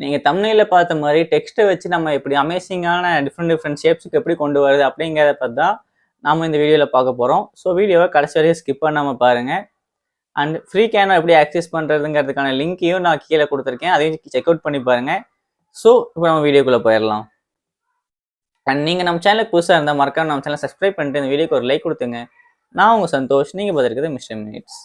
நீங்க தம்ப்நெயில்ல பார்த்த மாரி டெக்ஸ்ட்ட வச்சு நம்ம எப்படி அமேசிங்கான டிஃபரெண்ட் ஷேப்ஸ்க்கு எப்படி கொண்டு வரது அப்படிங்கிறத பத்தி தான் நாம இந்த வீடியோல பார்க்க போறோம். ஸோ வீடியோவ கடைசி வரையும் ஸ்கிப் பண்ணாம பாருங்க. அண்ட் ஃப்ரீ கேன்வா எப்படி ஆக்சஸ் பண்றதுங்கிறதுக்கான லிங்க்கையும் நான் கீழ குடுத்துருக்கேன். அதையும் செக் அவுட் பண்ணி பாருங்க. ஸோ இப்போ நம்ம வீடியோக்குள்ள போயிரலாம். அண்ட் நீங்க நம்ம சேனலுக்கு புதுசா இருந்தா மறக்காம நம்ம சேனலை சப்ஸ்கிரைப் பண்ணிட்டு இந்த வீடியோக்கு ஒரு லைக் குடுத்துங்க. நான் உங்க சந்தோஷ். நீங்க பார்த்துருக்கிறது மிஸ்டர் மினிட்ஸ்.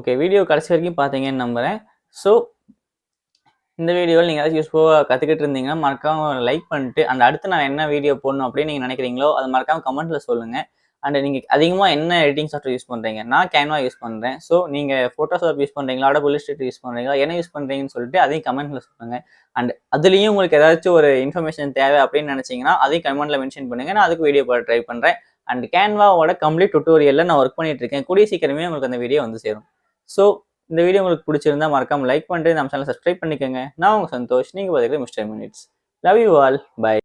ஓகே, வீடியோ கடைசி வரைக்கும் பார்த்தீங்கன்னு நம்புறேன். ஸோ இந்த வீடியோவில் நீங்கள் ஏதாச்சும் யூஸ்ஃபுல்லாக கற்றுக்கிட்டு இருந்தீங்கன்னா மறக்காம லைக் பண்ணிட்டு, அந்த அடுத்து நான் என்ன வீடியோ போடணும் அப்படின்னு நீங்கள் நினைக்கிறீங்களோ அதை மறக்காம கமெண்ட்டில் சொல்லுங்கள். அண்ட் நீங்கள் அதிகமாக என்ன எடிட்டிங் சாஃப்ட்வேர் யூஸ் பண்ணுறீங்க? நான் கேன்வா யூஸ் பண்ணுறேன். ஸோ நீங்கள் ஃபோட்டோஷாப் யூஸ் பண்ணுறீங்களா, அடோப் இல்லஸ்ட்ரேட்டர் யூஸ் பண்ணுறீங்களா, என்ன யூஸ் பண்ணுறீங்கன்னு சொல்லிட்டு அதையும் கமெண்ட்டில் சொல்லுங்கள். அண்ட் அதுலேயும் உங்களுக்கு ஏதாச்சும் ஒரு இன்ஃபர்மேஷன் தேவை அப்படின்னு நினச்சிங்கன்னா அதையும் கமெண்ட்டில் மென்ஷன் பண்ணுங்கள். நான் அதுக்கு வீடியோ போட ட்ரை பண்ணுறேன். அண்ட் கேன்வாவோட கம்ப்ளீட் டுட்டோரியலில் நான் ஒர்க் பண்ணிட்டு இருக்கேன். கூடிய சீக்கிரமே உங்களுக்கு அந்த வீடியோ வந்து சேரும். ஸோ இந்த வீடியோ உங்களுக்கு பிடிச்சிருந்தா மறக்காம லைக் பண்ணிட்டு நம்ம சேனலை சப்ஸ்கிரைப் பண்ணிக்கோங்க. நான் உங்கள் சந்தோஷ். நீங்கள் பார்த்துக்கிட்டு mister minutes. Love you all. By.